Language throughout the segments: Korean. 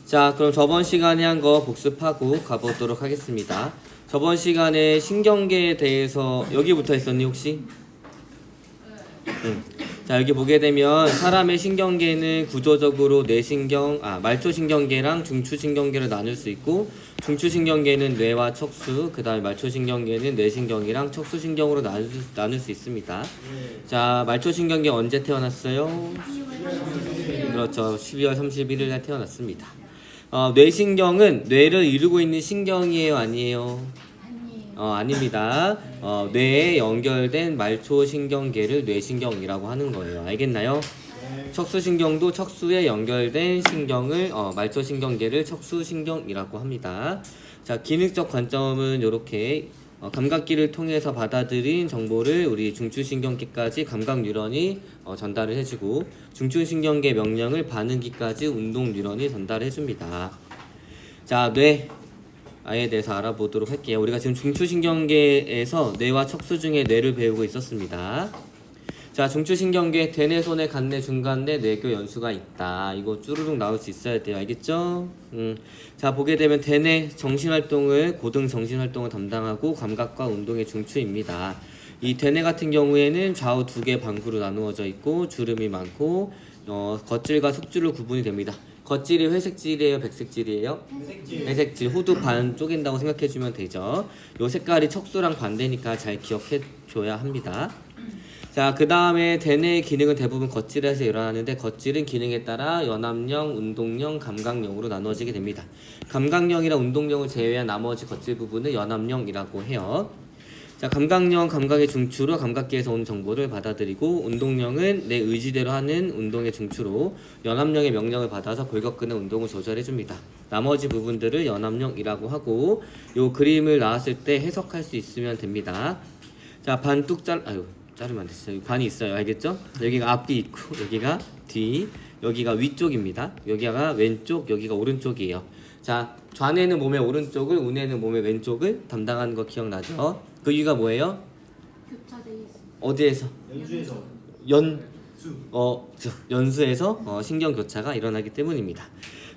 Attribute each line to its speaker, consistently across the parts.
Speaker 1: 자, 그럼 저번 시간에 한 거 복습하고 가보도록 하겠습니다. 저번 시간에 신경계에 대해서 여기 붙어 있었니 혹시? 응. 자, 여기 보게 되면 사람의 신경계는 구조적으로 말초신경계랑 중추신경계를 나눌 수 있고, 중추신경계는 뇌와 척수, 그 다음에 말초신경계는 뇌신경이랑 척수신경으로 나눌 수 있습니다. 자, 말초신경계 언제 태어났어요? 그렇죠. 12월 31일에 태어났습니다. 뇌신경은 뇌를 이루고 있는 신경이에요, 아니에요? 아닙니다. 뇌에 연결된 말초신경계를 뇌신경이라고 하는 거예요. 알겠나요? 척수신경도 척수에 연결된 신경을 말초신경계를 척수신경이라고 합니다. 자, 기능적 관점은 이렇게 감각기를 통해서 받아들인 정보를 우리 중추신경계까지 감각뉴런이 전달을 해주고, 중추신경계 명령을 반응기까지 운동뉴런이 전달해줍니다. 자, 뇌에 대해서 알아보도록 할게요. 우리가 지금 중추신경계에서 뇌와 척수 중에 뇌를 배우고 있었습니다. 자, 중추신경계 대뇌, 소뇌, 간뇌, 중간뇌, 뇌교, 연수가 있다. 이거 쭈루룩 나올 수 있어야 돼요. 알겠죠? 자, 보게 되면 대뇌 정신활동을, 고등 정신활동을 담당하고 감각과 운동의 중추입니다. 이 대뇌 같은 경우에는 좌우 두 개 방구로 나누어져 있고 주름이 많고 겉질과 속질로 구분이 됩니다. 겉질이 회색질이에요, 백색질이에요? 회색질. 후두 반 쪼갠다고 생각해주면 되죠. 요 색깔이 척수랑 반대니까 잘 기억해줘야 합니다. 자, 그 다음에 대뇌의 기능은 대부분 겉질에서 일어나는데, 겉질은 기능에 따라 연합령, 운동령, 감각령으로 나누어지게 됩니다. 감각령이랑 운동령을 제외한 나머지 겉질 부분은 연합령이라고 해요. 자, 감각령, 감각의 중추로 감각기에서 오는 정보를 받아들이고, 운동령은 내 의지대로 하는 운동의 중추로 연합령의 명령을 받아서 골격근의 운동을 조절해줍니다. 나머지 부분들을 연합령이라고 하고, 요 그림을 나왔을 때 해석할 수 있으면 됩니다. 자, 자르면 안 됐어요. 반이 있어요. 알겠죠? 여기가 앞뒤 있고, 여기가 뒤, 여기가 위쪽입니다. 여기가 왼쪽, 여기가 오른쪽이에요. 자, 좌뇌는 몸의 오른쪽을, 우뇌는 몸의 왼쪽을 담당하는 거 기억나죠? 그 이유가 뭐예요?
Speaker 2: 교차돼 있어.
Speaker 1: 어디에서?
Speaker 3: 연수에서.
Speaker 1: 연수에서 신경 교차가 일어나기 때문입니다.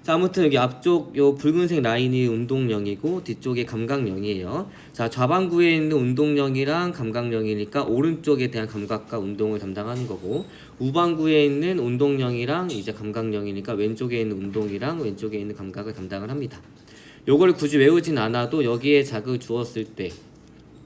Speaker 1: 자, 아무튼 여기 앞쪽 요 붉은색 라인이 운동령이고 뒤쪽이 감각령이에요. 자, 좌반구에 있는 운동령이랑 감각령이니까 오른쪽에 대한 감각과 운동을 담당하는 거고, 우반구에 있는 운동령이랑 이제 감각령이니까 왼쪽에 있는 운동이랑 왼쪽에 있는 감각을 담당을 합니다. 요걸 굳이 외우진 않아도 여기에 자극을 주었을 때,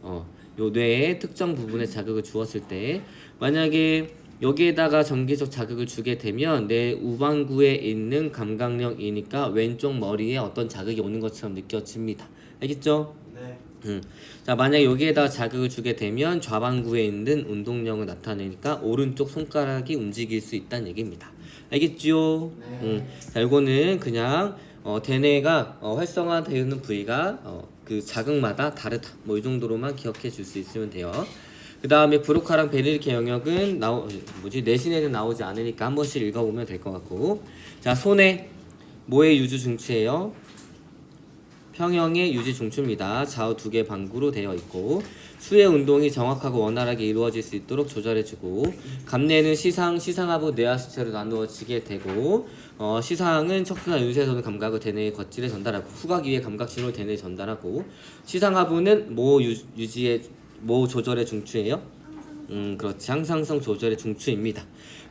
Speaker 1: 요 뇌의 특정 부분에 자극을 주었을 때, 만약에 여기에다가 전기적 자극을 주게 되면 내 우반구에 있는 감각령이니까 왼쪽 머리에 어떤 자극이 오는 것처럼 느껴집니다. 알겠죠?
Speaker 3: 네.
Speaker 1: 자, 만약 여기에다가 자극을 주게 되면 좌반구에 있는 운동령을 나타내니까 오른쪽 손가락이 움직일 수 있다는 얘기입니다. 알겠죠?
Speaker 3: 네.
Speaker 1: 자, 이거는 그냥 대뇌가 활성화되는 부위가 그 자극마다 다르다. 뭐 이 정도로만 기억해 줄 수 있으면 돼요. 그 다음에 브로카랑 베르니케 영역은 내신에는 나오지 않으니까 한 번씩 읽어보면 될 것 같고, 자, 소뇌 뭐의 유주 중추예요? 평형의 유지 중추입니다. 좌우 두 개 방구로 되어 있고, 수의 운동이 정확하고 원활하게 이루어질 수 있도록 조절해주고, 감뇌는 시상하부 뇌하수체로 나누어지게 되고, 시상은 척수나 윤쇄에서는 감각을 대뇌의 겉질에 전달하고, 후각 위에 감각 신호를 대뇌에 전달하고, 시상하부는 모 조절의 중추예요? 그렇지. 항상성 조절의 중추입니다.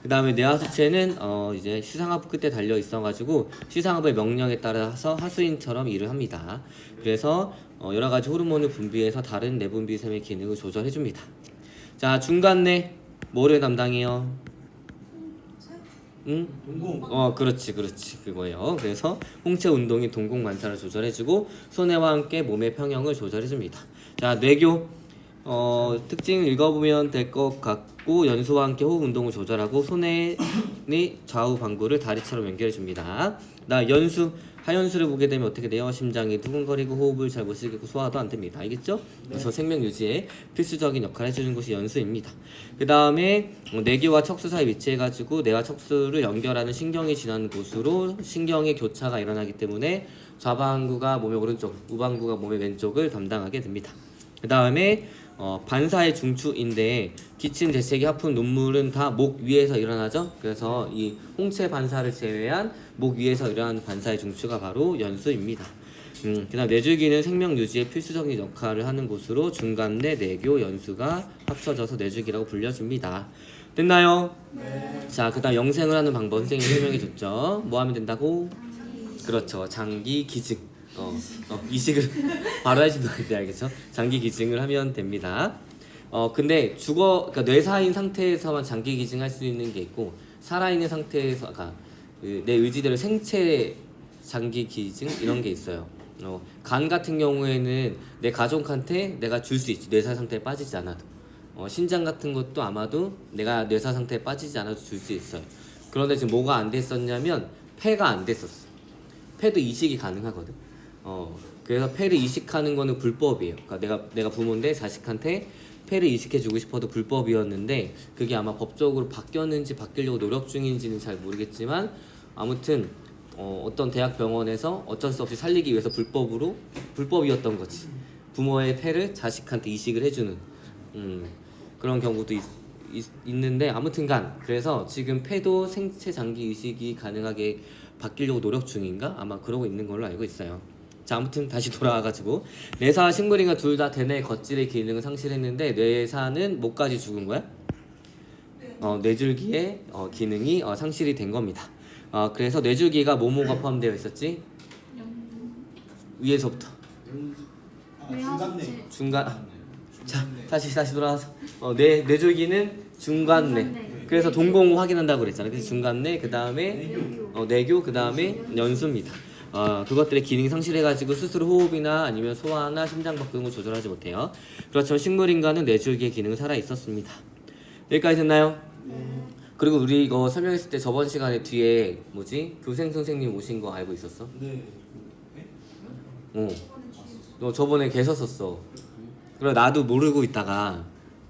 Speaker 1: 그 다음에 뇌하수체는 이제 시상하부 끝에 달려 있어가지고 시상하부의 명령에 따라서 하수인처럼 일을 합니다. 그래서 여러 가지 호르몬을 분비해서 다른 내분비샘의 기능을 조절해줍니다. 자, 중간뇌 뭐를 담당해요? 응?
Speaker 3: 동공.
Speaker 1: 그렇지 그거예요. 그래서 홍채 운동이 동공 만사를 조절해주고 소뇌와 함께 몸의 평형을 조절해줍니다. 자, 뇌교 특징 읽어보면 될 것 같고, 연수와 함께 호흡 운동을 조절하고 소뇌의 좌우 방구를 다리처럼 연결해줍니다. 나 연수, 하연수를 보게 되면 어떻게 돼요? 심장이 두근거리고 호흡을 잘 못 쉬겠고 소화도 안 됩니다. 알겠죠? 그래서 생명 유지에 필수적인 역할을 해주는 것이 연수입니다. 그 다음에 뇌교와 척수 사이 위치해가지고 뇌와 척수를 연결하는 신경이 지나는 곳으로 신경의 교차가 일어나기 때문에 좌방구가 몸의 오른쪽, 우방구가 몸의 왼쪽을 담당하게 됩니다. 그 다음에 반사의 중추인데 기침, 재채기, 하품, 눈물은 다 목 위에서 일어나죠. 그래서 이 홍채 반사를 제외한 목 위에서 일어나는 반사의 중추가 바로 연수입니다. 그다음 뇌줄기는 생명 유지에 필수적인 역할을 하는 곳으로 중간내, 내교, 연수가 합쳐져서 뇌줄기라고 불려집니다. 됐나요?
Speaker 2: 네.
Speaker 1: 자, 그다음 영생을 하는 방법 선생님이 설명해 줬죠. 뭐 하면 된다고? 그렇죠. 장기 기증. 이식을 바로 하시면 돼, 알겠죠? 장기 기증을 하면 됩니다. 근데 그러니까 뇌사인 상태에서만 장기 기증할 수 있는 게 있고 살아있는 상태에서, 그러니까 내 의지대로 생체 장기 기증 이런 게 있어요. 간 같은 경우에는 내 가족한테 내가 줄 수 있지. 뇌사 상태에 빠지지 않아도. 신장 같은 것도 아마도 내가 뇌사 상태에 빠지지 않아도 줄 수 있어요. 그런데 지금 뭐가 안 됐었냐면 폐가 안 됐었어. 폐도 이식이 가능하거든. 그래서 폐를 이식하는 거는 불법이에요. 그러니까 내가 부모인데 자식한테 폐를 이식해주고 싶어도 불법이었는데 그게 아마 법적으로 바뀌었는지 바뀌려고 노력 중인지는 잘 모르겠지만 아무튼 어떤 대학병원에서 어쩔 수 없이 살리기 위해서 불법이었던 거지. 부모의 폐를 자식한테 이식을 해주는 그런 경우도 있는데 아무튼간 그래서 지금 폐도 생체 장기 이식이 가능하게 바뀌려고 노력 중인가? 아마 그러고 있는 걸로 알고 있어요. 자, 아무튼 다시 돌아와가지고 뇌사와 식물인간 둘 다 대뇌 겉질의 기능을 상실했는데 뇌사는 뭐까지 죽은 거야? 뇌줄기의 기능이 상실이 된 겁니다. 그래서 뇌줄기가 뭐뭐가 포함되어 있었지? 위에서부터 중간. 자, 다시 돌아와서 뇌줄기는 중간뇌. 그래서 동공 확인한다고 그랬잖아요. 그래서 중간뇌, 그 다음에 내교, 그 다음에 연수입니다. 그것들의 기능이 상실해가지고 스스로 호흡이나 아니면 소화나 심장박 등을 조절하지 못해요. 그렇지만 식물인간은 뇌줄기의 기능은 살아 있었습니다. 여기까지 됐나요? 그리고 우리 이거 설명했을 때 저번 시간에 뒤에 교생 선생님 오신 거 알고 있었어?
Speaker 2: 네.
Speaker 1: 너 저번에 계셨었어. 그래 나도 모르고 있다가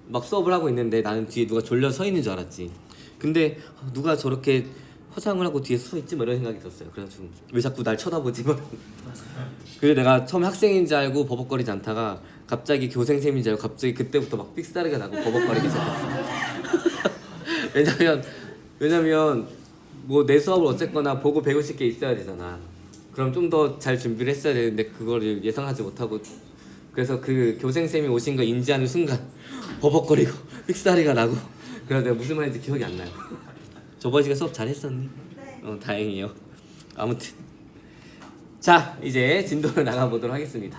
Speaker 1: 막 수업을 하고 있는데 나는 뒤에 누가 졸려 서 있는 줄 알았지. 근데 누가 저렇게 화장을 하고 뒤에 서 있지? 뭐 이런 생각이 들었어요. 그래가지고 왜 자꾸 날 쳐다보지? 그래서 내가 처음에 학생인 줄 알고 버벅거리지 않다가 갑자기 교생쌤인 줄 알고 갑자기 그때부터 막 삑사리가 나고 버벅거리기 시작했어. 왜냐면 뭐 내 수업을 어쨌거나 보고 배울 수 있게 있어야 되잖아. 그럼 좀 더 잘 준비를 했어야 되는데 그거를 예상하지 못하고 그래서 그 교생쌤이 오신 거 인지하는 순간 버벅거리고 삑사리가 나고 그래서 내가 무슨 말인지 기억이 안 나요. 저번 시간 수업 잘했었니?
Speaker 2: 네.
Speaker 1: 다행이에요. 아무튼 자 이제 진도를 나가보도록 하겠습니다.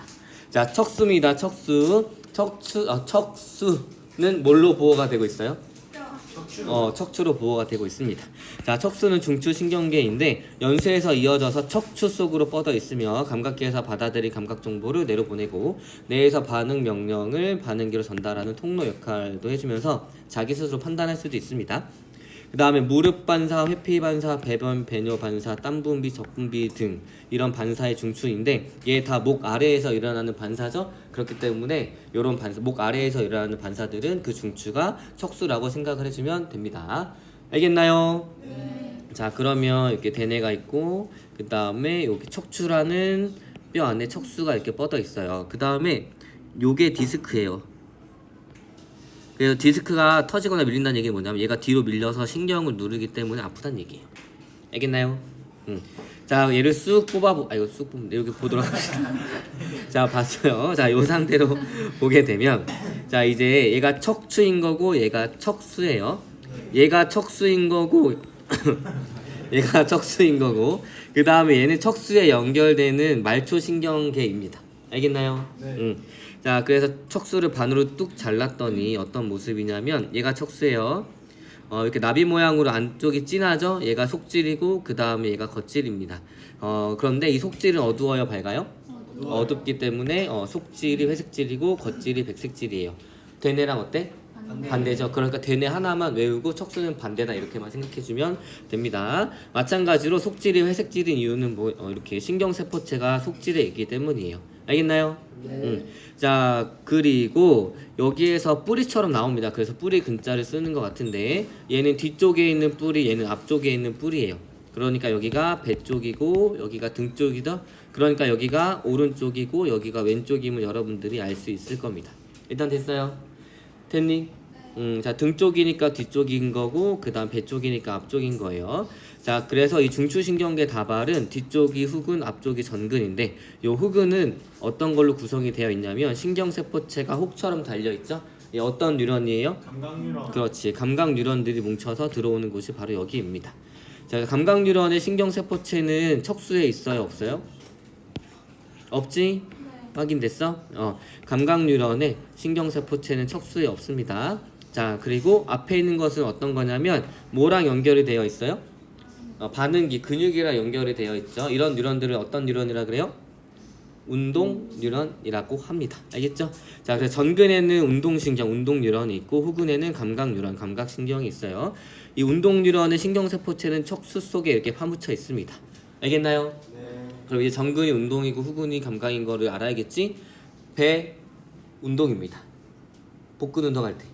Speaker 1: 자 척수입니다. 척수는 뭘로 보호가 되고 있어요? 척추로 보호가 되고 있습니다. 자, 척수는 중추신경계인데 연수에서 이어져서 척추 속으로 뻗어 있으며 감각계에서 받아들인 감각 정보를 뇌로 보내고 뇌에서 반응 명령을 반응기로 전달하는 통로 역할도 해주면서 자기 스스로 판단할 수도 있습니다. 그 다음에 무릎 반사, 회피 반사, 배변, 배뇨 반사, 땀 분비, 적 분비 등 이런 반사의 중추인데 얘 다 목 아래에서 일어나는 반사죠. 그렇기 때문에 이런 목 아래에서 일어나는 반사들은 그 중추가 척수라고 생각을 해주면 됩니다. 알겠나요?
Speaker 2: 네.
Speaker 1: 자 그러면 이렇게 대뇌가 있고 그 다음에 여기 척추라는 뼈 안에 척수가 이렇게 뻗어 있어요. 그 다음에 요게 디스크예요. 그래서 디스크가 터지거나 밀린다는 얘기는 뭐냐면 얘가 뒤로 밀려서 신경을 누르기 때문에 아프다는 얘기예요. 알겠나요? 자 얘를 쑥 이거 쑥 뽑는데 이렇게 보도록 합시다. 자 봤어요. 자 요 상태로 보게 되면 자 이제 얘가 척추인 거고 얘가 척수예요. 얘가 척수인 거고 얘가 척수인 거고 그 다음에 얘는 척수에 연결되는 말초신경계입니다. 알겠나요?
Speaker 2: 네.
Speaker 1: 자 그래서 척수를 반으로 뚝 잘랐더니 어떤 모습이냐면 얘가 척수예요. 이렇게 나비 모양으로 안쪽이 진하죠. 얘가 속질이고 그 다음에 얘가 겉질입니다. 그런데 이 속질은 어두워요 밝아요? 어둡기 때문에 속질이 회색질이고 겉질이 백색질이에요. 대뇌랑 어때? 반대죠. 그러니까 대뇌 하나만 외우고 척수는 반대다 이렇게만 생각해주면 됩니다. 마찬가지로 속질이 회색질인 이유는 이렇게 신경세포체가 속질에 있기 때문이에요. 알겠나요? 자 그리고 여기에서 뿌리처럼 나옵니다. 그래서 뿌리 근자를 쓰는 것 같은데 얘는 뒤쪽에 있는 뿌리, 얘는 앞쪽에 있는 뿌리예요. 그러니까 여기가 배 쪽이고 여기가 등 쪽이다. 그러니까 여기가 오른쪽이고 여기가 왼쪽임을 여러분들이 알 수 있을 겁니다. 일단 됐어요? 됐니? 자, 등 쪽이니까 뒤쪽인 거고, 그 다음 배 쪽이니까 앞쪽인 거예요. 자, 그래서 이 중추신경계 다발은 뒤쪽이 후근, 앞쪽이 전근인데, 요 후근은 어떤 걸로 구성이 되어 있냐면, 신경세포체가 혹처럼 달려있죠? 이 어떤 뉴런이에요?
Speaker 2: 감각뉴런.
Speaker 1: 그렇지. 감각 뉴런들이 뭉쳐서 들어오는 곳이 바로 여기입니다. 자, 감각 뉴런의 신경세포체는 척수에 있어요? 없어요? 없지? 확인됐어? 감각 뉴런의 신경세포체는 척수에 없습니다. 자, 그리고 앞에 있는 것은 어떤 거냐면 뭐랑 연결이 되어 있어요? 반응기, 근육이랑 연결이 되어 있죠. 이런 뉴런들을 어떤 뉴런이라 그래요? 운동 뉴런이라고 합니다. 알겠죠? 자, 그래서 전근에는 운동신경, 운동 뉴런이 있고 후근에는 감각 뉴런, 감각 신경이 있어요. 이 운동 뉴런의 신경세포체는 척수 속에 이렇게 파묻혀 있습니다. 알겠나요?
Speaker 2: 네.
Speaker 1: 그럼 이제 전근이 운동이고 후근이 감각인 거를 알아야겠지? 배 운동입니다. 복근 운동할 때.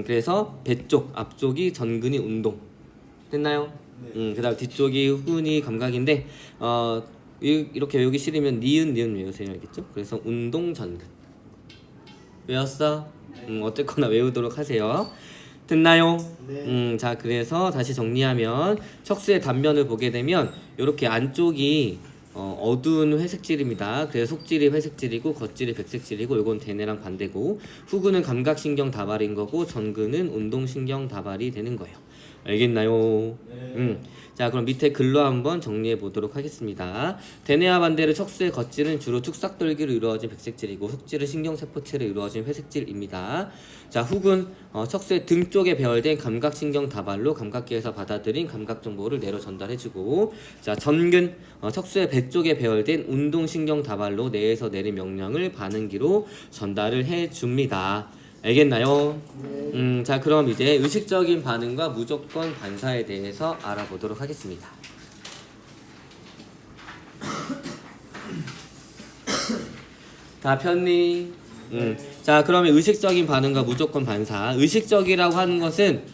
Speaker 1: 그래서 배 쪽, 앞쪽이 전근이 운동. 됐나요?
Speaker 2: 네.
Speaker 1: 그다음 뒤쪽이 후근이 감각인데 이렇게 외우기 싫으면 니은 외우세요. 알겠죠? 그래서 운동 전근. 외웠어? 어쨌거나 외우도록 하세요. 됐나요?
Speaker 2: 네.
Speaker 1: 자, 그래서 다시 정리하면 척수의 단면을 보게 되면 이렇게 안쪽이 어두운 회색질입니다. 그래서 속질이 회색질이고 겉질이 백색질이고 이건 대뇌랑 반대고 후근은 감각신경 다발인 거고 전근은 운동신경 다발이 되는 거예요. 알겠나요?
Speaker 2: 네.
Speaker 1: 자, 그럼 밑에 글로 한번 정리해 보도록 하겠습니다. 대뇌와 반대로 척수의 겉질은 주로 축삭돌기로 이루어진 백색질이고 속질은 신경세포체로 이루어진 회색질입니다. 자, 후근 척수의 등 쪽에 배열된 감각신경 다발로 감각기에서 받아들인 감각 정보를 뇌로 전달해주고, 자, 전근 척수의 배 쪽에 배열된 운동신경 다발로 뇌에서 내린 명령을 반응기로 전달을 해줍니다. 알겠나요?
Speaker 2: 네.
Speaker 1: 자, 그럼 이제 의식적인 반응과 무조건 반사에 대해서 알아보도록 하겠습니다. 다 폈니? 자, 그러면 의식적인 반응과 무조건 반사. 의식적이라고 하는 것은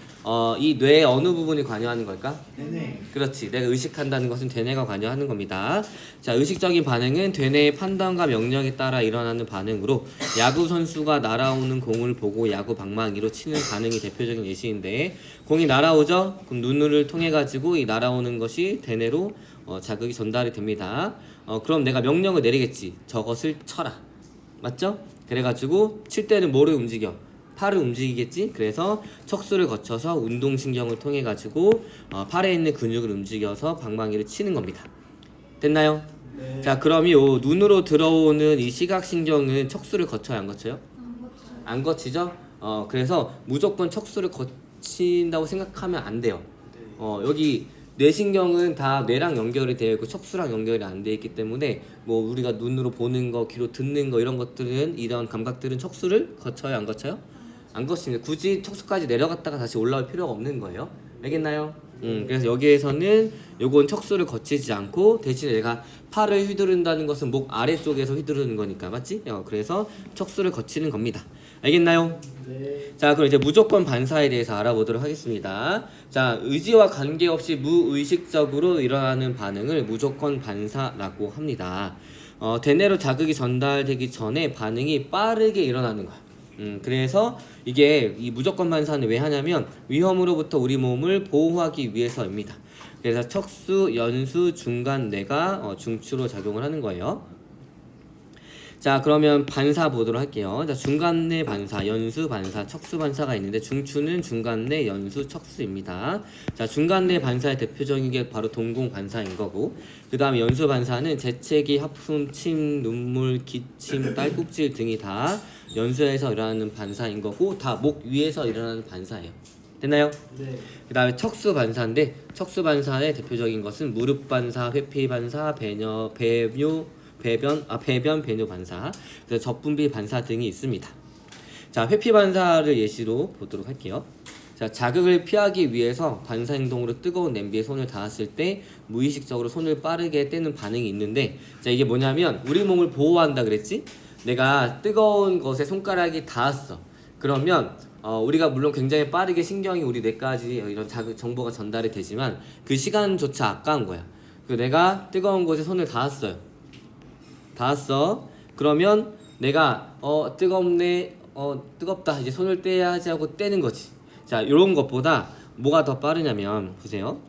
Speaker 1: 이 뇌의 어느 부분이 관여하는 걸까?
Speaker 2: 네네.
Speaker 1: 그렇지. 내가 의식한다는 것은 대뇌가 관여하는 겁니다. 자, 의식적인 반응은 대뇌의 판단과 명령에 따라 일어나는 반응으로 야구 선수가 날아오는 공을 보고 야구 방망이로 치는 반응이 대표적인 예시인데, 공이 날아오죠? 그럼 눈을 통해 가지고 이 날아오는 것이 대뇌로 자극이 전달이 됩니다. 그럼 내가 명령을 내리겠지. 저것을 쳐라. 맞죠? 그래가지고 칠 때는 뭐를 움직여? 팔을 움직이겠지? 그래서 척수를 거쳐서 운동신경을 통해 가지고 팔에 있는 근육을 움직여서 방망이를 치는 겁니다. 됐나요?
Speaker 2: 네.
Speaker 1: 자, 그럼 이 눈으로 들어오는 이 시각신경은 척수를 거쳐요? 안 거쳐요? 안 거치죠? 그래서 무조건 척수를 거친다고 생각하면 안 돼요. 여기 뇌신경은 다 뇌랑 연결이 되어 있고 척수랑 연결이 안 되어 있기 때문에 뭐 우리가 눈으로 보는 거, 귀로 듣는 거 이런 것들은 이런 감각들은 척수를 거쳐요? 안 거쳐요? 안 거칩니다. 굳이 척수까지 내려갔다가 다시 올라올 필요가 없는 거예요. 알겠나요? 그래서 여기에서는 요건 척수를 거치지 않고 대신에 내가 팔을 휘두른다는 것은 목 아래쪽에서 휘두르는 거니까 맞지? 그래서 척수를 거치는 겁니다. 알겠나요?
Speaker 2: 네.
Speaker 1: 자, 그럼 이제 무조건 반사에 대해서 알아보도록 하겠습니다. 자, 의지와 관계없이 무의식적으로 일어나는 반응을 무조건 반사라고 합니다. 대뇌로 자극이 전달되기 전에 반응이 빠르게 일어나는 거야. 그래서 이게 이 무조건 반사는 왜 하냐면 위험으로부터 우리 몸을 보호하기 위해서입니다. 그래서 척수, 연수, 중간뇌가 중추로 작용을 하는 거예요. 자, 그러면 반사 보도록 할게요. 자, 중간뇌 반사, 연수 반사, 척수 반사가 있는데 중추는 중간뇌, 연수, 척수입니다. 자, 중간뇌 반사의 대표적인 게 바로 동공 반사인 거고, 그 다음에 연수 반사는 재채기, 하품, 침, 눈물, 기침, 딸꾹질 등이 다 연수에서 일어나는 반사인 거고, 다 목 위에서 일어나는 반사예요. 됐나요?
Speaker 2: 네.
Speaker 1: 그 다음에 척수 반사인데, 척수 반사의 대표적인 것은 무릎 반사, 회피 반사, 배변, 배뇨 반사, 그래서 접분비 반사 등이 있습니다. 자, 회피 반사를 예시로 보도록 할게요. 자, 자극을 피하기 위해서 반사 행동으로 뜨거운 냄비에 손을 닿았을 때 무의식적으로 손을 빠르게 떼는 반응이 있는데, 자, 이게 뭐냐면 우리 몸을 보호한다 그랬지? 내가 뜨거운 것에 손가락이 닿았어. 그러면 우리가 물론 굉장히 빠르게 신경이 우리 뇌까지 이런 자극 정보가 전달이 되지만 그 시간조차 아까운 거야. 그 내가 뜨거운 곳에 손을 닿았어요. 닿았어. 그러면 내가 뜨겁네, 뜨겁다 이제 손을 떼야지 하고 떼는 거지. 자, 이런 것보다 뭐가 더 빠르냐면 보세요.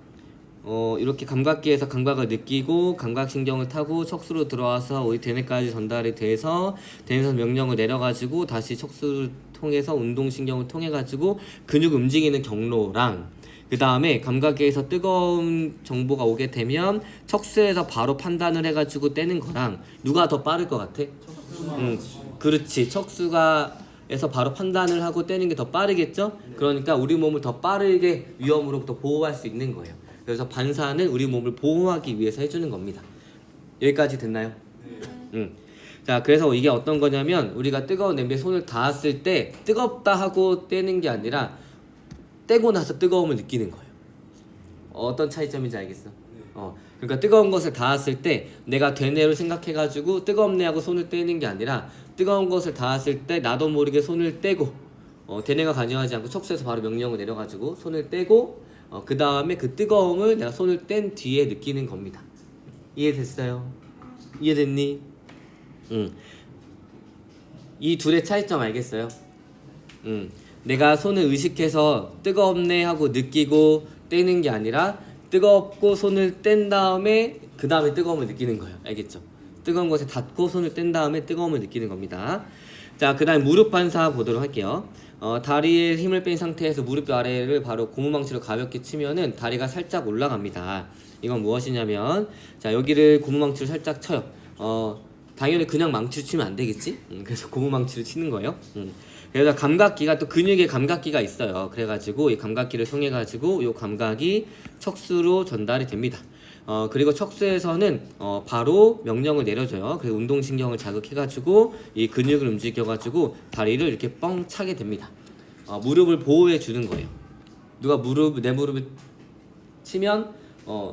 Speaker 1: 이렇게 감각기에서 감각을 느끼고 감각신경을 타고 척수로 들어와서 우리 대뇌까지 전달이 돼서 대뇌에서 명령을 내려가지고 다시 척수를 통해서 운동신경을 통해가지고 근육 움직이는 경로랑 그 다음에 감각기에서 뜨거운 정보가 오게 되면 척수에서 바로 판단을 해가지고 떼는 거랑 누가 더 빠를 것 같아? 그렇지. 척수가 에서 바로 판단을 하고 떼는 게 더 빠르겠죠? 그러니까 우리 몸을 더 빠르게 위험으로부터 보호할 수 있는 거예요. 그래서 반사는 우리 몸을 보호하기 위해서 해주는 겁니다. 여기까지 됐나요? 자, 그래서 이게 어떤 거냐면 우리가 뜨거운 냄비에 손을 닿았을 때 뜨겁다 하고 떼는 게 아니라 떼고 나서 뜨거움을 느끼는 거예요. 어떤 차이점인지 알겠어? 그러니까 뜨거운 것을 닿았을 때 내가 되뇌로 생각해가지고 뜨겁네 하고 손을 떼는 게 아니라 뜨거운 것을 닿았을 때 나도 모르게 손을 떼고 되뇌가 관여하지 않고 척수에서 바로 명령을 내려가지고 손을 떼고 그 다음에 그 뜨거움을 내가 손을 뗀 뒤에 느끼는 겁니다. 이해됐어요? 이해됐니? 이 둘의 차이점 알겠어요? 내가 손을 의식해서 뜨겁네 하고 느끼고 떼는 게 아니라 뜨겁고 손을 뗀 다음에 그 다음에 뜨거움을 느끼는 거예요. 알겠죠? 뜨거운 것에 닿고 손을 뗀 다음에 뜨거움을 느끼는 겁니다. 자, 그 다음에 무릎 반사 보도록 할게요. 다리에 힘을 뺀 상태에서 무릎 아래를 바로 고무망치로 가볍게 치면은 다리가 살짝 올라갑니다. 이건 무엇이냐면 자, 여기를 고무망치로 살짝 쳐요. 당연히 그냥 망치로 치면 안 되겠지? 그래서 고무망치로 치는 거예요. 그래서 감각기가 또 근육에 감각기가 있어요. 그래가지고 이 감각기를 통해가지고 이 감각이 척수로 전달이 됩니다. 그리고 척수에서는 바로 명령을 내려줘요. 그래서 운동신경을 자극해가지고 이 근육을 움직여가지고 다리를 이렇게 뻥 차게 됩니다. 무릎을 보호해 주는 거예요. 누가 내 무릎을 치면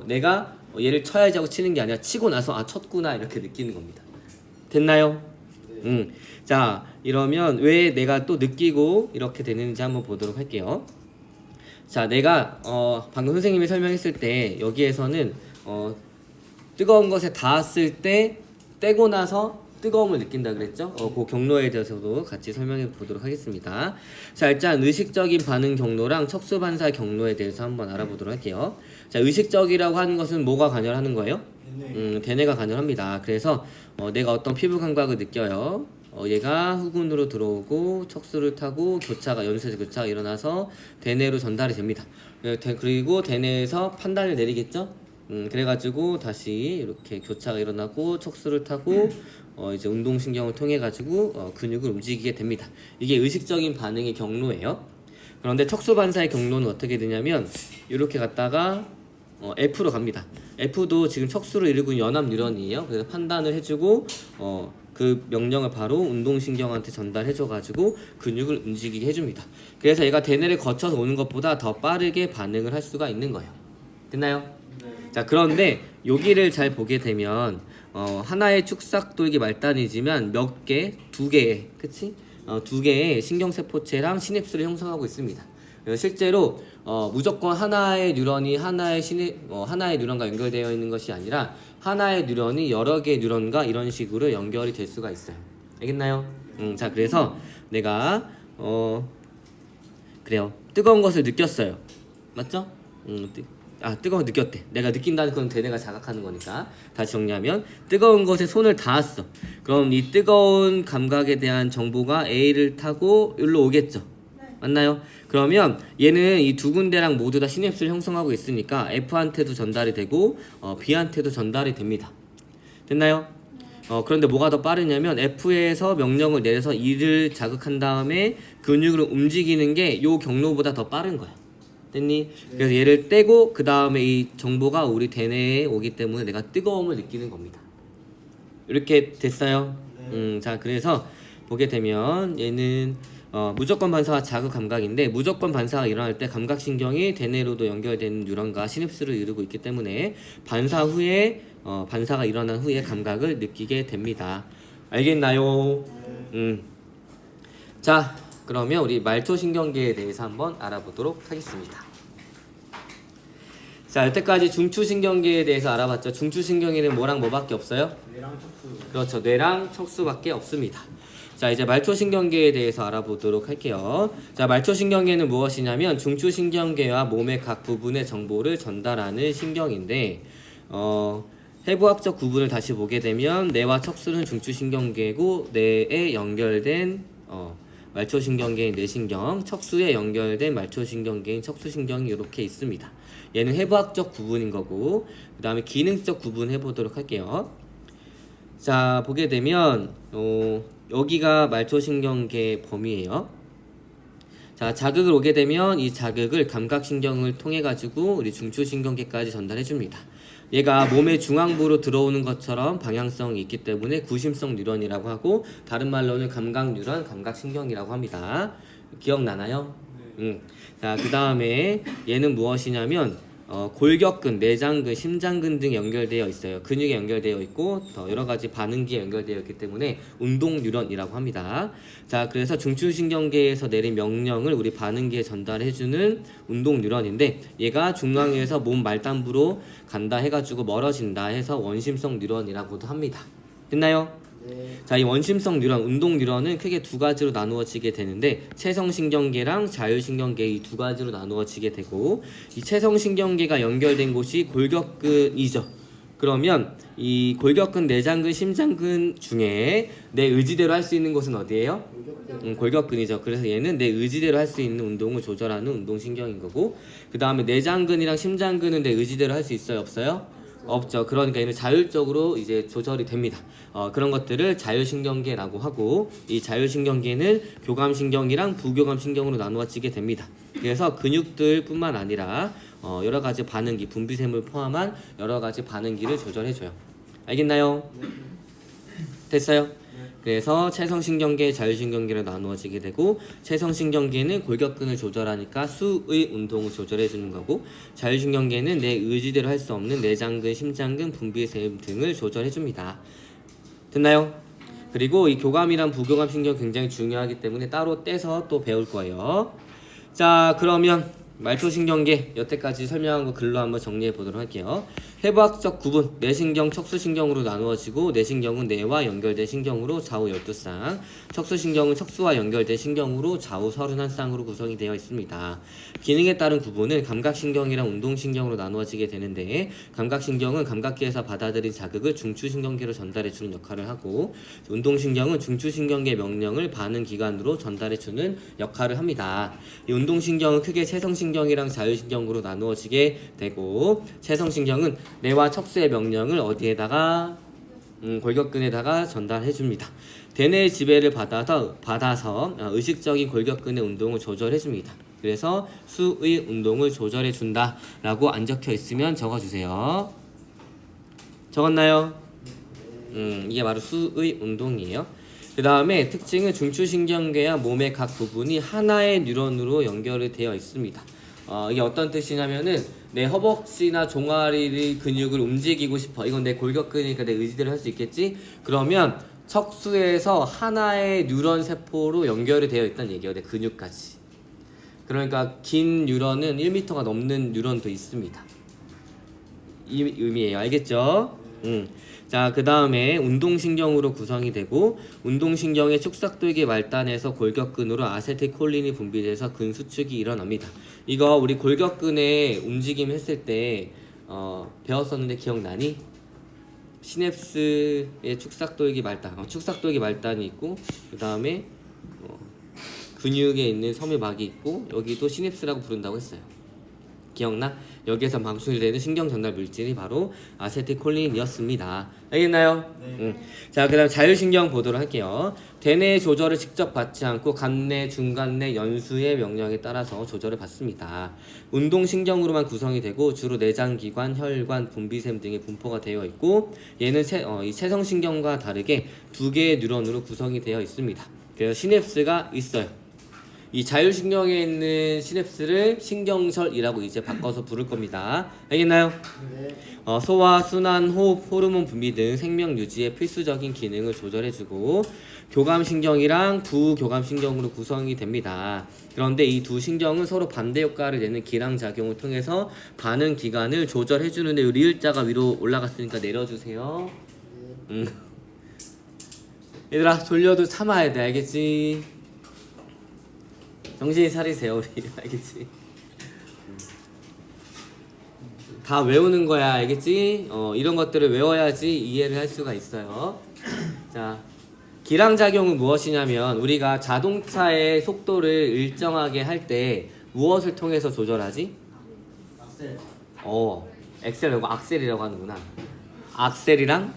Speaker 1: 내가 얘를 쳐야지 하고 치는 게 아니라 치고 나서 쳤구나 이렇게 느끼는 겁니다. 됐나요? 자, 이러면 왜 내가 또 느끼고 이렇게 되는지 한번 보도록 할게요. 자, 내가 방금 선생님이 설명했을 때 여기에서는 뜨거운 것에 닿았을 때 떼고 나서 뜨거움을 느낀다 그랬죠? 그 경로에 대해서도 같이 설명해 보도록 하겠습니다. 자, 일단 의식적인 반응 경로랑 척수 반사 경로에 대해서 한번 알아보도록 할게요. 자, 의식적이라고 하는 것은 뭐가 관여하는 거예요? 대뇌가 관여합니다. 그래서 내가 어떤 피부 감각을 느껴요. 얘가 후군으로 들어오고 척수를 타고 연쇄적 교차가 일어나서 대뇌로 전달이 됩니다. 그리고 대뇌에서 판단을 내리겠죠? 그래가지고 다시 이렇게 교차가 일어나고 척수를 타고 이제 운동신경을 통해 가지고 근육을 움직이게 됩니다. 이게 의식적인 반응의 경로예요. 그런데 척수 반사의 경로는 어떻게 되냐면 이렇게 갔다가 F로 갑니다. F도 지금 척수를 이루고 있는 연합 뉴런이에요. 그래서 판단을 해주고 그 명령을 바로 운동신경한테 전달해줘가지고 근육을 움직이게 해줍니다. 그래서 얘가 대뇌를 거쳐서 오는 것보다 더 빠르게 반응을 할 수가 있는 거예요. 됐나요? 네. 자, 그런데 여기를 잘 보게 되면 하나의 축삭돌기 말단이지만 두 개의, 그치? 두 개의 신경세포체랑 시냅스를 형성하고 있습니다. 그래서 실제로 무조건 하나의 뉴런이 하나의 뉴런과 연결되어 있는 것이 아니라 하나의 뉴런이 여러 개의 뉴런과 이런 식으로 연결이 될 수가 있어요. 알겠나요? 자, 그래서 내가 그래요. 뜨거운 것을 느꼈어요. 맞죠? 뜨거운 거 느꼈대. 내가 느낀다는 건 대뇌가 자각하는 거니까. 다시 정리하면 뜨거운 것에 손을 닿았어. 그럼 이 뜨거운 감각에 대한 정보가 A를 타고 여기로 오겠죠. 맞나요? 그러면 얘는 이 두 군데랑 모두 다 시냅스를 형성하고 있으니까 F한테도 전달이 되고 B한테도 전달이 됩니다. 됐나요? 그런데 뭐가 더 빠르냐면 F에서 명령을 내려서 E를 자극한 다음에 근육을 움직이는 게 요 경로보다 더 빠른 거야. 됐니? 네. 그래서 얘를 떼고 그 다음에 이 정보가 우리 대뇌에 오기 때문에 내가 뜨거움을 느끼는 겁니다. 이렇게 됐어요? 네. 자, 그래서 보게 되면 얘는 무조건 반사와 자극 감각인데 무조건 반사가 일어날 때 감각신경이 대뇌로도 연결되는 뉴런과 시냅스를 이루고 있기 때문에 반사 후에 반사가 일어난 후에 감각을 느끼게 됩니다. 알겠나요? 자, 그러면 우리 말초신경계에 대해서 한번 알아보도록 하겠습니다. 자, 여태까지 중추신경계에 대해서 알아봤죠. 중추신경계는 뭐랑 뭐밖에 없어요?
Speaker 2: 뇌랑 척수.
Speaker 1: 그렇죠. 뇌랑 척수밖에 없습니다. 자, 이제 말초신경계에 대해서 알아보도록 할게요. 자, 말초신경계는 무엇이냐면 중추신경계와 몸의 각 부분의 정보를 전달하는 신경인데 해부학적 구분을 다시 보게 되면 뇌와 척수는 중추신경계고 뇌에 연결된 말초신경계인 뇌신경, 척수에 연결된 말초신경계인 척수신경이 이렇게 있습니다. 얘는 해부학적 구분인 거고 그 다음에 기능적 구분 해보도록 할게요. 자, 보게 되면 여기가 말초신경계 범위예요. 자, 자극을 오게 되면 이 자극을 감각신경을 통해 가지고 우리 중추신경계까지 전달해 줍니다. 얘가 몸의 중앙부로 들어오는 것처럼 방향성이 있기 때문에 구심성 뉴런이라고 하고 다른 말로는 감각 뉴런, 감각신경이라고 합니다. 기억나나요? 네. 자, 그 다음에 얘는 무엇이냐면 골격근, 내장근, 심장근 등 연결되어 있어요. 근육에 연결되어 있고 더 여러 가지 반응기에 연결되어 있기 때문에 운동 뉴런이라고 합니다. 자, 그래서 중추신경계에서 내린 명령을 우리 반응기에 전달해주는 운동 뉴런인데 얘가 중앙에서 몸 말단부로 간다 해가지고 멀어진다 해서 원심성 뉴런이라고도 합니다. 됐나요? 네. 자, 이 원심성 뉴런, 운동 뉴런은 크게 두 가지로 나누어지게 되는데 체성신경계랑 자율신경계 이 두 가지로 나누어지게 되고 이 체성신경계가 연결된 곳이 골격근이죠. 그러면 이 골격근, 내장근, 심장근 중에 내 의지대로 할 수 있는 곳은 어디예요? 골격근이죠. 그래서 얘는 내 의지대로 할 수 있는 운동을 조절하는 운동신경인 거고 그 다음에 내장근이랑 심장근은 내 의지대로 할 수 있어요? 없어요? 없죠. 그러니까 얘는 자율적으로 이제 조절이 됩니다. 그런 것들을 자율신경계라고 하고 이 자율신경계는 교감신경이랑 부교감신경으로 나누어지게 됩니다. 그래서 근육들뿐만 아니라 여러 가지 반응기, 분비샘을 포함한 여러 가지 반응기를 조절해줘요. 알겠나요? 됐어요? 그래서 체성신경계, 자율신경계로 나누어지게 되고 체성신경계는 골격근을 조절하니까 수의 운동을 조절해주는 거고 자율신경계는 내 의지대로 할 수 없는 내장근, 심장근, 분비샘 등을 조절해줍니다. 됐나요? 그리고 이 교감이랑 부교감 신경 굉장히 중요하기 때문에 따로 떼서 또 배울 거예요. 자, 그러면 말초신경계 여태까지 설명한 거 글로 한번 정리해 보도록 할게요. 해부학적 구분, 뇌신경, 척수신경으로 나누어지고 뇌신경은 뇌와 연결된 신경으로 좌우 12쌍, 척수신경은 척수와 연결된 신경으로 좌우 31쌍으로 구성이 되어 있습니다. 기능에 따른 구분은 감각신경이랑 운동신경으로 나누어지게 되는데 감각신경은 감각기에서 받아들인 자극을 중추신경계로 전달해주는 역할을 하고 운동신경은 중추신경계 명령을 반응기관으로 전달해주는 역할을 합니다. 이 운동신경은 크게 체성신경이랑 자율신경으로 나누어지게 되고 체성신경은 뇌와 척수의 명령을 어디에다가 골격근에다가 전달해줍니다. 대뇌의 지배를 받아서 의식적인 골격근의 운동을 조절해줍니다. 그래서 수의 운동을 조절해준다 라고 안 적혀 있으면 적어주세요. 적었나요? 이게 바로 수의 운동이에요. 그 다음에 특징은 중추신경계와 몸의 각 부분이 하나의 뉴런으로 연결이 되어 있습니다. 이게 어떤 뜻이냐면은 내 허벅지나 종아리 근육을 움직이고 싶어. 이건 내 골격근이니까 내 의지대로 할 수 있겠지? 그러면 척수에서 하나의 뉴런 세포로 연결이 되어 있다는 얘기예요. 내 근육까지. 그러니까 긴 뉴런은 1m가 넘는 뉴런도 있습니다. 이 의미예요. 알겠죠? 자, 그 다음에 운동신경으로 구성이 되고 운동신경의 축삭돌기 말단에서 골격근으로 아세틸콜린이 분비돼서 근수축이 일어납니다. 이거 우리 골격근의 움직임 했을 때 배웠었는데 기억나니? 시냅스의 축삭돌기 말단, 축삭돌기 말단이 있고 그 다음에 근육에 있는 섬유막이 있고 여기도 시냅스라고 부른다고 했어요. 기억나? 여기에서 방출이 되는 신경 전달 물질이 바로 아세틸콜린이었습니다. 알겠나요? 네. 자, 그다음 자율신경 보도록 할게요. 대뇌 조절을 직접 받지 않고 간뇌, 중간뇌, 연수의 명령에 따라서 조절을 받습니다. 운동신경으로만 구성이 되고 주로 내장기관, 혈관, 분비샘 등의 분포가 되어 있고 얘는 이 체성신경과 다르게 두 개의 뉴런으로 구성이 되어 있습니다. 그래서 시냅스가 있어요. 이 자율신경에 있는 시냅스를 신경설이라고 이제 바꿔서 부를 겁니다. 알겠나요? 네. 소화, 순환, 호흡, 호르몬 분비 등 생명 유지에 필수적인 기능을 조절해주고 교감신경이랑 부교감신경으로 구성이 됩니다. 그런데 이 두 신경은 서로 반대 효과를 내는 기량작용을 통해서 반응 기간을 조절해주는데 이 리을자가 위로 올라갔으니까 내려주세요. 얘들아 졸려도 참아야 돼. 알겠지? 정신 차리세요 우리. 알겠지? 다 외우는 거야. 알겠지? 이런 것들을 외워야지 이해를 할 수가 있어요. 자, 기량작용은 무엇이냐면 우리가 자동차의 속도를 일정하게 할 때 무엇을 통해서 조절하지?
Speaker 2: 악셀.
Speaker 1: 엑셀이라고 악셀이라고 하는구나. 악셀이랑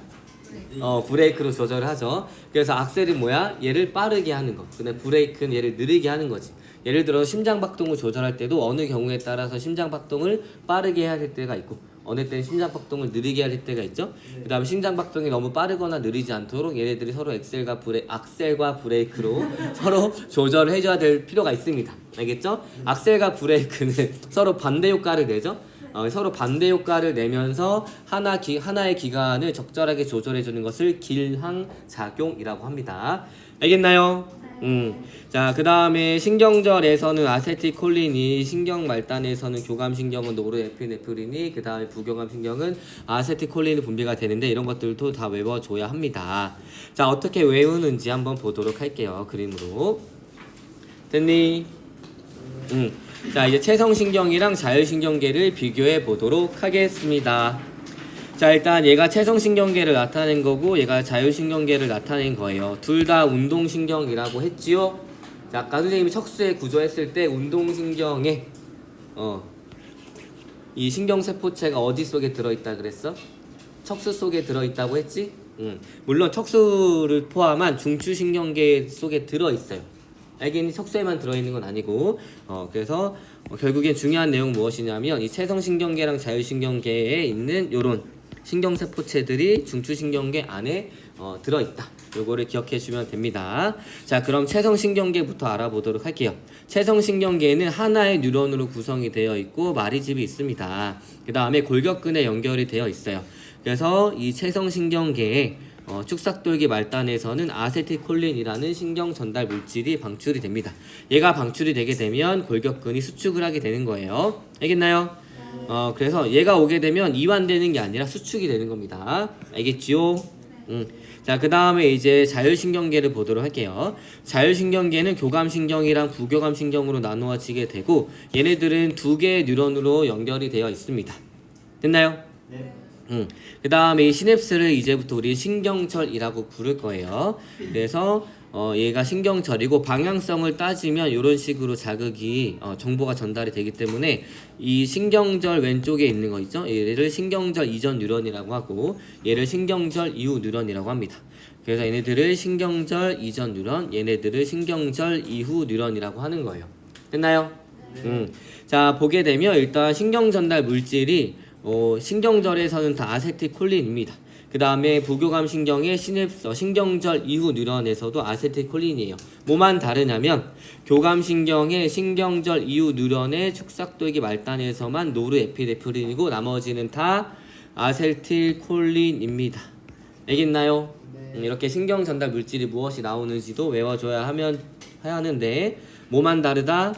Speaker 1: 브레이크로 조절을 하죠. 그래서 악셀이 뭐야? 얘를 빠르게 하는 거. 근데 브레이크는 얘를 느리게 하는 거지. 예를 들어 심장박동을 조절할 때도 어느 경우에 따라서 심장박동을 빠르게 해야 될 때가 있고 어느 때는 심장박동을 느리게 해야 될 때가 있죠. 그 다음에 심장박동이 너무 빠르거나 느리지 않도록 얘네들이 서로 악셀과 브레이크로 서로 조절을 해줘야 될 필요가 있습니다. 알겠죠? 악셀과 브레이크는 서로 반대 효과를 내죠. 서로 반대 효과를 내면서 하나의 기관을 적절하게 조절해주는 것을 길항작용이라고 합니다. 알겠나요? 자, 그 다음에 신경절에서는 아세틸콜린이, 신경말단에서는 교감신경은 노르에피네프린이, 그 다음에 부교감신경은 아세틸콜린이 분비가 되는데 이런 것들도 다 외워줘야 합니다. 자, 어떻게 외우는지 한번 보도록 할게요. 그림으로. 됐니? 자, 이제 체성신경이랑 자율신경계를 비교해 보도록 하겠습니다. 자, 일단 얘가 체성신경계를 나타낸 거고 얘가 자율신경계를 나타낸 거예요. 둘 다 운동신경이라고 했지요. 자, 아까 선생님이 척수의 구조 했을 때 운동신경에 이 신경세포체가 어디 속에 들어있다 그랬어? 척수 속에 들어있다고 했지? 물론 척수를 포함한 중추신경계 속에 들어있어요. 알겠니? 척수에만 들어있는 건 아니고 그래서 결국엔 중요한 내용 무엇이냐면 이 체성신경계랑 자율신경계에 있는 요런 신경세포체들이 중추신경계 안에 들어있다. 요거를 기억해 주면 됩니다. 자, 그럼 체성신경계부터 알아보도록 할게요. 체성신경계는 하나의 뉴런으로 구성이 되어 있고 마리집이 있습니다. 그 다음에 골격근에 연결이 되어 있어요. 그래서 이 체성신경계에 축삭돌기 말단에서는 아세틸콜린이라는 신경 전달 물질이 방출이 됩니다. 얘가 방출이 되게 되면 골격근이 수축을 하게 되는 거예요. 알겠나요? 그래서 얘가 오게 되면 이완되는 게 아니라 수축이 되는 겁니다. 알겠지요? 자, 그 다음에 이제 자율신경계를 보도록 할게요. 자율신경계는 교감신경이랑 부교감신경으로 나누어지게 되고 얘네들은 두 개의 뉴런으로 연결이 되어 있습니다. 됐나요?
Speaker 2: 네.
Speaker 1: 그 다음에 이 시냅스를 이제부터 우리 신경철이라고 부를 거예요. 그래서 얘가 신경철이고 방향성을 따지면 이런 식으로 자극이 정보가 전달이 되기 때문에 이 신경절 왼쪽에 있는 거 있죠? 얘를 신경절 이전 뉴런이라고 하고 얘를 신경절 이후 뉴런이라고 합니다. 그래서 얘네들을 신경절 이전 뉴런, 얘네들을 신경절 이후 뉴런이라고 하는 거예요. 됐나요? 자, 보게 되면 일단 신경 전달 물질이 신경절에서는 다 아세틸콜린입니다. 그 다음에 부교감신경의 신경절 이후 뉴런에서도 아세틸콜린이에요. 뭐만 다르냐면 교감신경의 신경절 이후 뉴런의 축삭돌기 말단에서만 노르에피네프린이고 나머지는 다 아세틸콜린입니다. 알겠나요?
Speaker 2: 네.
Speaker 1: 이렇게 신경 전달 물질이 무엇이 나오는지도 외워줘야 하는데 뭐만 다르다?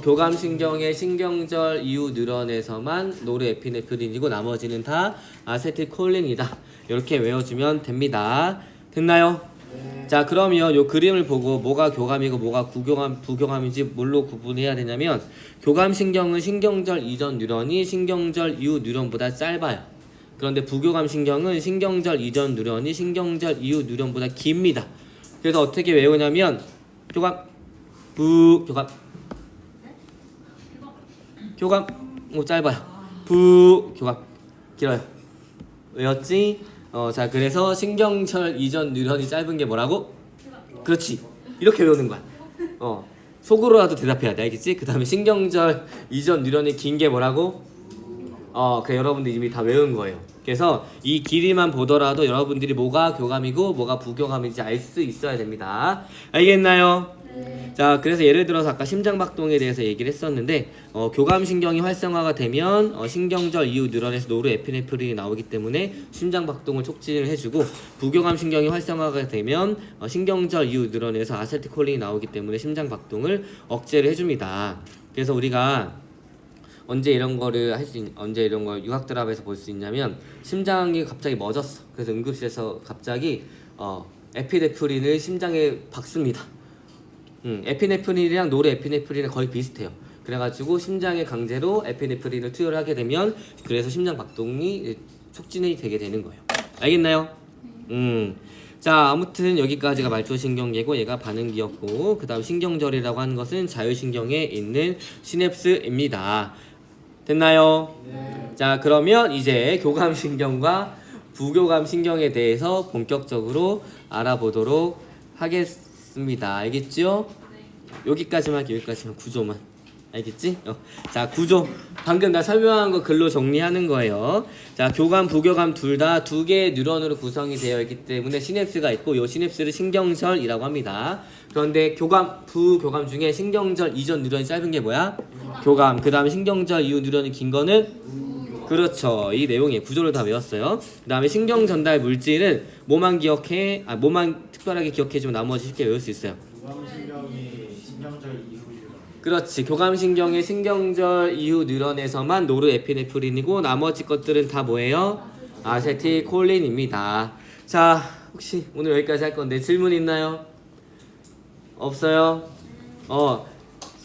Speaker 1: 교감신경의 신경절 이후 뉴런에서만 노르에피네프린이고 나머지는 다 아세틸콜린이다. 이렇게 외워주면 됩니다. 됐나요?
Speaker 2: 네.
Speaker 1: 자, 그러면 요 그림을 보고 뭐가 교감이고 뭐가 부교감인지 뭘로 구분해야 되냐면 교감신경은 신경절 이전 뉴런이 신경절 이후 뉴런보다 짧아요. 그런데 부교감신경은 신경절 이전 뉴런이 신경절 이후 뉴런보다 깁니다. 그래서 어떻게 외우냐면 교감 짧아요. 교감 길어요. 외웠지? 자, 그래서 신경절 이전 뉴런이 짧은 게 뭐라고? 그렇지. 이렇게 외우는 거야. 속으로라도 대답해야 돼. 알겠지? 그 다음에 신경절 이전 뉴런이 긴 게 뭐라고? 그래, 여러분들 이미 다 외운 거예요. 그래서 이 길이만 보더라도 여러분들이 뭐가 교감이고 뭐가 부교감인지 알 수 있어야 됩니다. 알겠나요? 자, 그래서 예를 들어서 아까 심장박동에 대해서 얘기를 했었는데 교감신경이 활성화가 되면 신경절 이후 뉴런에서 노르에피네프린이 나오기 때문에 심장박동을 촉진을 해주고 부교감신경이 활성화가 되면 신경절 이후 뉴런에서 아세틸콜린이 나오기 때문에 심장박동을 억제를 해줍니다. 그래서 우리가 언제 이런 걸 유학드랍에서 볼 수 있냐면 심장이 갑자기 멎었어. 그래서 응급실에서 갑자기 에피네프린을 심장에 박습니다. 에피네프린이랑 노르에피네프린은 거의 비슷해요. 그래가지고 심장에 강제로 에피네프린을 투여를 하게 되면 그래서 심장 박동이 촉진이 되게 되는 거예요. 알겠나요? 자, 아무튼 여기까지가 말초신경계고 얘가 반응기였고, 그 다음 신경절이라고 하는 것은 자율신경에 있는 시냅스입니다. 됐나요? 네. 자, 그러면 이제 교감신경과 부교감신경에 대해서 본격적으로 알아보도록 하겠습니다. 알겠죠? 네. 여기까지만 할게요. 여기까지만 구조만. 알겠지? 자, 구조. 방금 나 설명한 거 글로 정리하는 거예요. 자, 교감, 부교감 둘 다 두 개의 뉴런으로 구성이 되어 있기 때문에 시냅스가 있고 이 시냅스를 신경절이라고 합니다. 그런데 교감, 부교감 중에 신경절 이전 뉴런이 짧은 게 뭐야? 교감. 그 다음에 신경절 이후 뉴런이 긴 거는? 그렇죠. 이 내용의 구조를 다 외웠어요. 그 다음에 신경 전달 물질은 뭐만 기억해? 뭐만 특별하게 기억해주면 나머지 쉽게 외울 수 있어요.
Speaker 2: 교감신경이 신경절 이후
Speaker 1: 그렇지. 교감신경의 신경절 이후 뉴런에서만 노르에피네프린이고 나머지 것들은 다 뭐예요? 아세틸콜린입니다. 자, 혹시 오늘 여기까지 할 건데 질문 있나요? 없어요?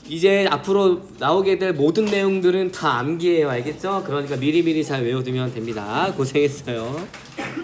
Speaker 1: 이제 앞으로 나오게 될 모든 내용들은 다 암기예요. 알겠죠? 그러니까 미리미리 잘 외워두면 됩니다. 고생했어요.